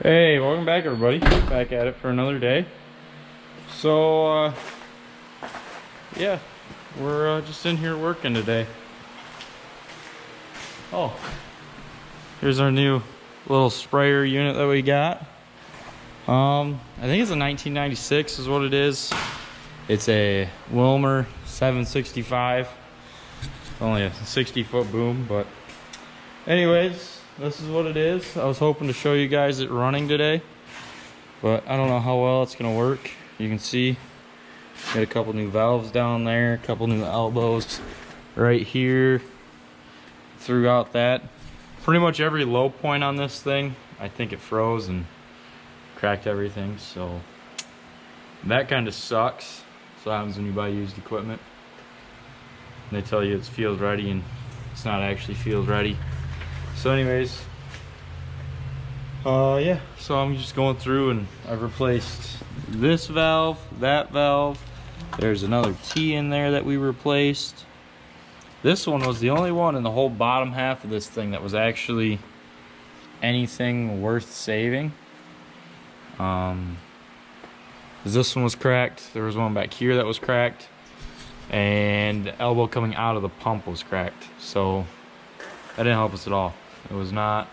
Hey, welcome back everybody. Back at it for another day. So, yeah, we're just in here working today. Oh, here's our new little sprayer unit that we got. I think it's a 1996 is what it is. It's a Wilmer 765. Only a 60-foot boom, but anyways, this is what it is. I was hoping to show you guys it running today, but I don't know how well it's gonna work. You can see got a couple new valves down there, a couple new elbows right here throughout that. Pretty much every low point on this thing, I think it froze and cracked everything, so that kind of sucks. So what happens when you buy used equipment. They tell you it's field ready and it's not actually field ready. So anyways, yeah, so I'm just going through and I've replaced this valve, that valve. There's another T in there that we replaced. This one was the only one in the whole bottom half of this thing that was actually anything worth saving. This one was cracked. There was one back here that was cracked, and the elbow coming out of the pump was cracked. So that didn't help us at all. It was not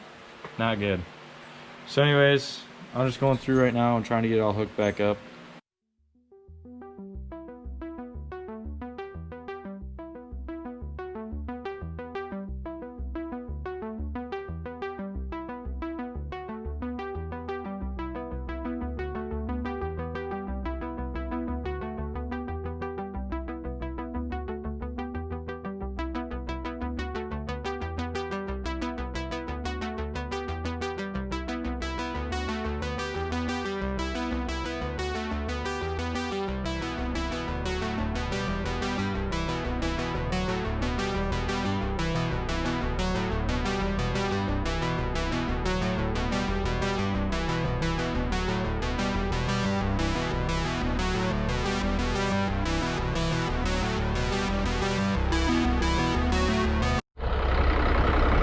good. So anyways, I'm just going through right now and trying to get it all hooked back up.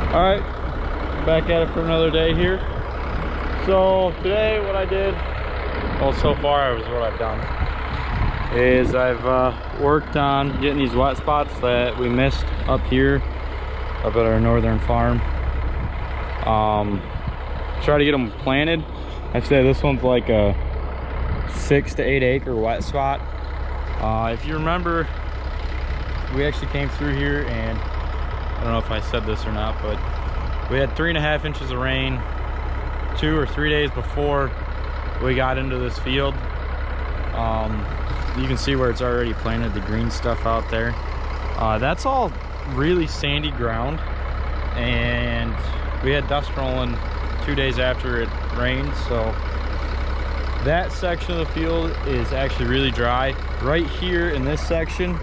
Alright, back at it for another day here. So today what I did, well so far what I've done, is I've worked on getting these wet spots that we missed up here, up at our northern farm. Try to get them planted. I'd say this one's like a 6 to 8 acre wet spot. If you remember, we actually came through here and I don't know if I said this or not, but we had 3.5 inches of rain 2 or 3 days before we got into this field. You can see where it's already planted, the green stuff out there. That's all really sandy ground, and we had dust rolling 2 days after it rained, so that section of the field is actually really dry. Right here in this section,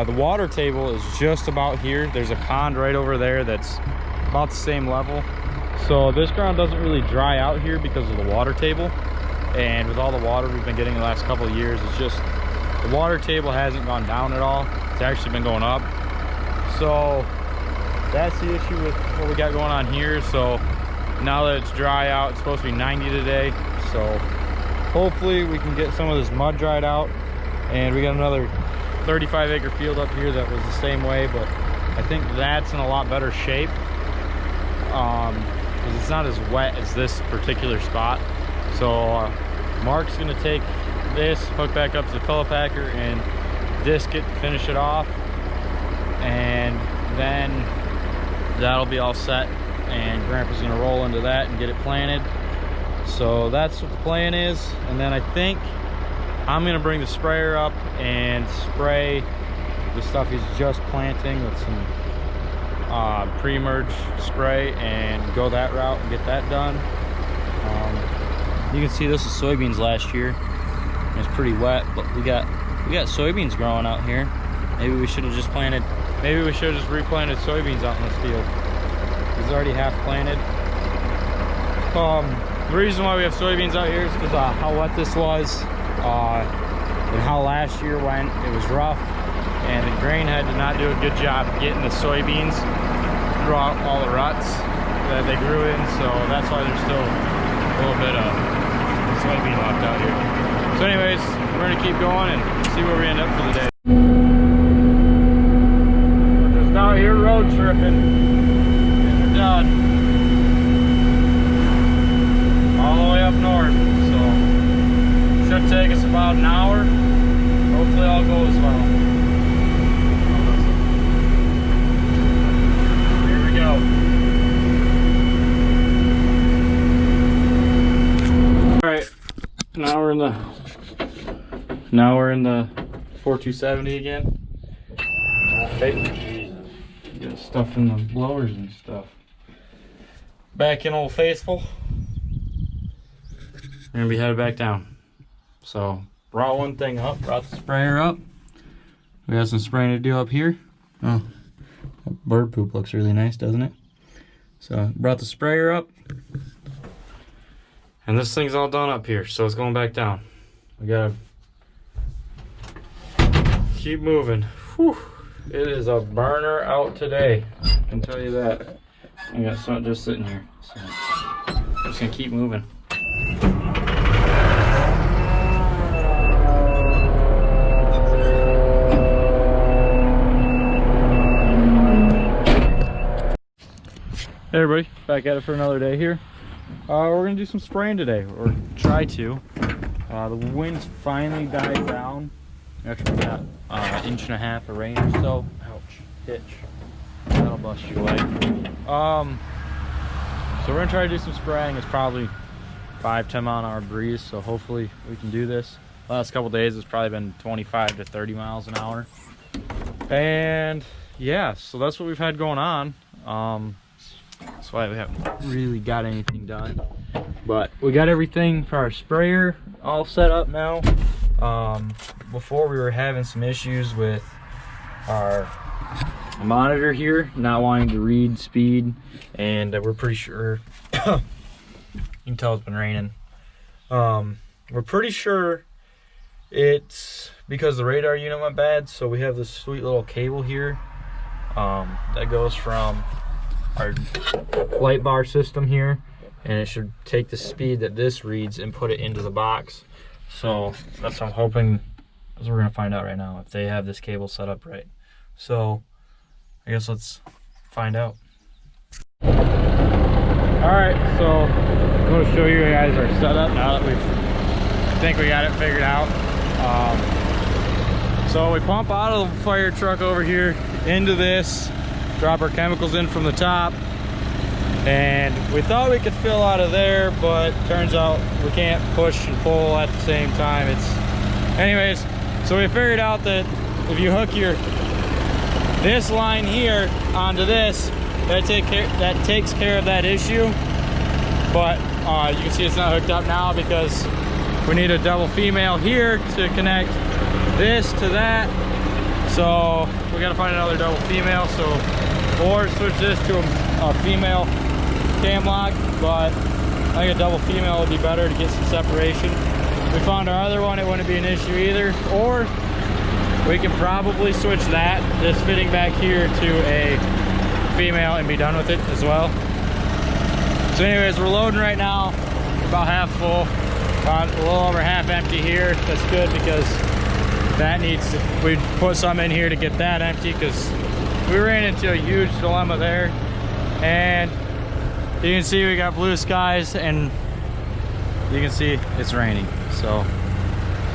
the water table is just about here. There's a pond right over there that's about the same level. So this ground doesn't really dry out here because of the water table. And with all the water we've been getting the last couple of years, it's just, the water table hasn't gone down at all. It's actually been going up. So that's the issue with what we got going on here. So now that it's dry out, it's supposed to be 90 today. So hopefully we can get some of this mud dried out. And we got another 35 acre field up here that was the same way, but I think that's in a lot better shape because it's not as wet as this particular spot. So Mark's gonna take this, hook back up to the pillow packer and disc it to finish it off, and then that'll be all set, and Grandpa's gonna roll into that and get it planted. So that's what the plan is. And then I think I'm gonna bring the sprayer up and spray the stuff he's just planting with some pre-emerge spray and go that route and get that done. You can see this is soybeans last year. It's pretty wet, but we got soybeans growing out here. Maybe we should have just planted, maybe we should have just replanted soybeans out in this field. It's already half planted. The reason why we have soybeans out here is because how wet this was. And how last year went. It was rough, and the grain head did not do a good job getting the soybeans throughout all the ruts that they grew in, so that's why they're still little bit of soybean left out here. So anyways, we're gonna keep going and see where we end up for the day. We're just out here road tripping, and we're done. All the way up north, so should take us about an hour. Hopefully all goes well. Here we go. All right, now we're in the 4270 again. Get stuff in the blowers and stuff. Back in Old Faithful. We're gonna be headed back down. So brought one thing up, brought the sprayer up. We got some spraying to do up here. Oh, that bird poop looks really nice, doesn't it? So brought the sprayer up. And this thing's all done up here, so it's going back down. We gotta keep moving. Whew. It is a burner out today, I can tell you that. I got something just sitting here, so I'm just gonna keep moving. Hey everybody, back at it for another day here. We're gonna do some spraying today, or try to. The wind's finally died down. Actually, we got an inch and a half of rain or so. Ouch, hitch. That'll bust your leg. So we're gonna try to do some spraying. It's probably 5-10 mile an hour breeze, so hopefully we can do this. Last couple days it's probably been 25 to 30 miles an hour. And yeah, so that's what we've had going on. That's why we haven't really got anything done, but we got everything for our sprayer all set up now. Before we were having some issues with our monitor here not wanting to read speed, and we're pretty sure you can tell it's been raining. We're pretty sure it's because the radar unit went bad, so we have this sweet little cable here that goes from our light bar system here, and it should take the speed that this reads and put it into the box. So that's what I'm hoping, as we're gonna find out right now, if they have this cable set up right. So I guess let's find out. All right, so I'm gonna show you guys our setup now that I think we got it figured out. So we pump out of the fire truck over here into this, drop our chemicals in from the top, and we thought we could fill out of there, but turns out we can't push and pull at the same time. Anyways, so we figured out that if you hook this line here onto this, that takes care of that issue. But you can see it's not hooked up now because we need a double female here to connect this to that. So we gotta find another double female, or switch this to a female cam lock, but I think a double female would be better to get some separation. We found our other one, it wouldn't be an issue either, or we can probably switch this fitting back here to a female and be done with it as well. So anyways, we're loading right now, about half full, about a little over half empty here. That's good because we put some in here to get that empty, because we ran into a huge dilemma there. And you can see we got blue skies, and you can see it's raining. So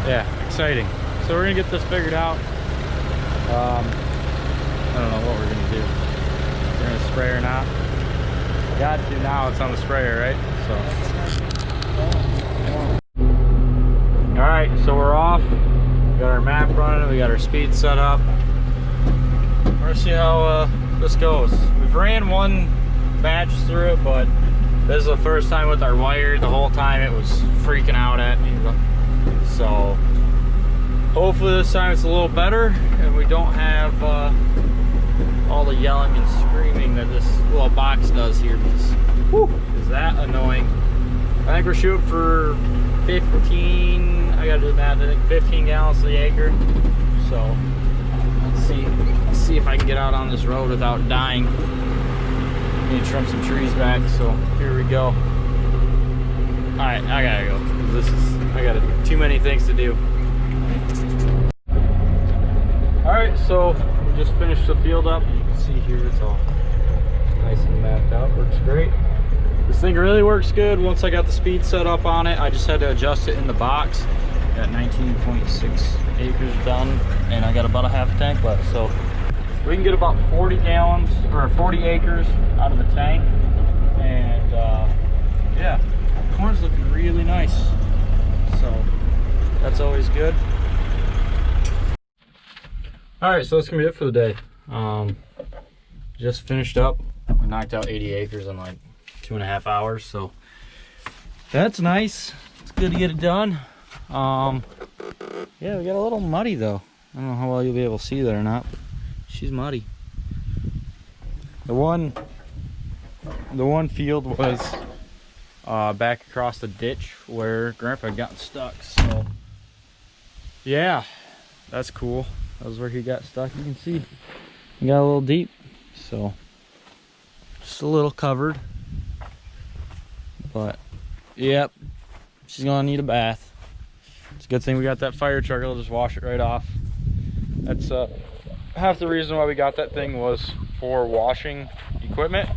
yeah, exciting. So we're gonna get this figured out. I don't know what we're gonna do. We're gonna spray or not. Got to now, it's on the sprayer, right? So all right, so we're off. We got our map running, we got our speed set up. We're gonna see how this goes. We've ran one batch through it, but this is the first time with our wire. The whole time it was freaking out at me. So hopefully this time it's a little better and we don't have all the yelling and screaming that this little box does here, because is that annoying. I think we're shooting for 15, I gotta do the math, I think 15 gallons to the acre. So let's see if I can get out on this road without dying. Need to trim some trees back, so here we go. Alright, I gotta go. I got too many things to do. Alright, so we just finished the field up. You can see here it's all nice and mapped out. Works great. This thing really works good. Once I got the speed set up on it, I just had to adjust it in the box. Got 19.6 acres done, and I got about a half tank left. So we can get about 40 gallons or 40 acres out of the tank. And yeah, corn's looking really nice. So that's always good. All right, so that's gonna be it for the day. Just finished up. We knocked out 80 acres in like 2.5 hours, so that's nice. It's good to get it done. Yeah, we got a little muddy though. I don't know how well you'll be able to see that or not, but she's muddy. The one field was back across the ditch where Grandpa got stuck, so yeah, that's cool. That was where he got stuck. You can see he got a little deep, so just a little covered. But yep, she's gonna need a bath. It's a good thing we got that fire truck. It'll just wash it right off. That's half the reason why we got that thing was for washing equipment.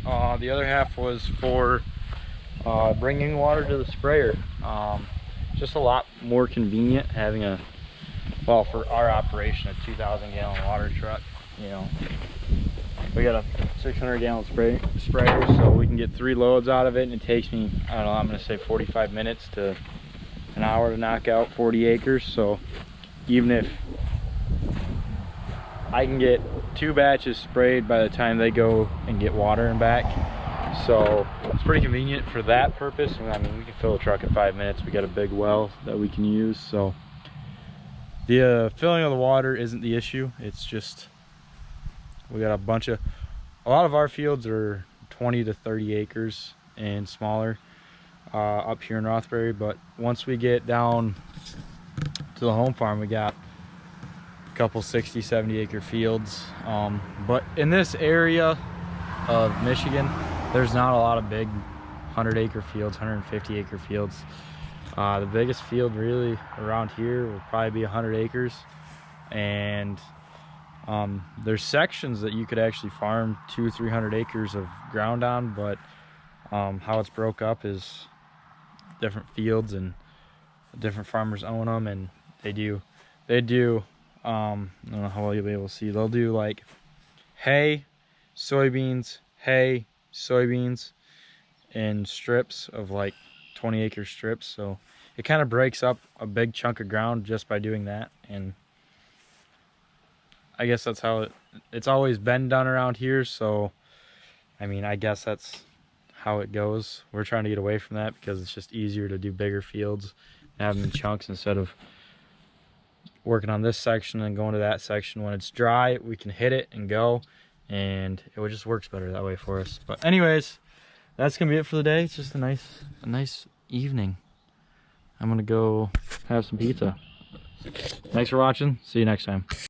The other half was for bringing water to the sprayer. Just a lot more convenient having a, well, for our operation, a 2,000 gallon water truck. You know, we got a 600 gallon sprayer, so we can get 3 loads out of it, and it takes me, I don't know, I'm gonna say 45 minutes to an hour to knock out 40 acres. So even if I can get 2 batches sprayed by the time they go and get water and back, so it's pretty convenient for that purpose. I mean, we can fill the truck in 5 minutes. We got a big well that we can use, so the filling of the water isn't the issue. It's just we got a lot of our fields are 20 to 30 acres and smaller up here in Rothbury, but once we get down to the home farm, we got a couple 60, 70 acre fields. But in this area of Michigan, there's not a lot of big 100 acre fields, 150 acre fields. The biggest field really around here will probably be 100 acres, and there's sections that you could actually farm 200-300 acres of ground on, but how it's broke up is different fields and different farmers own them, and they do I don't know how well you'll be able to see, they'll do like hay, soybeans, in strips of like 20 acre strips. So it kind of breaks up a big chunk of ground just by doing that. And I guess that's how it's always been done around here. So I mean, I guess that's how it goes. We're trying to get away from that because it's just easier to do bigger fields and have them in chunks instead of working on this section and going to that section. When it's dry, we can hit it and go, and it just works better that way for us. But anyways, that's gonna be it for the day. It's just a nice evening. I'm gonna go have some pizza. Thanks for watching. See you next time.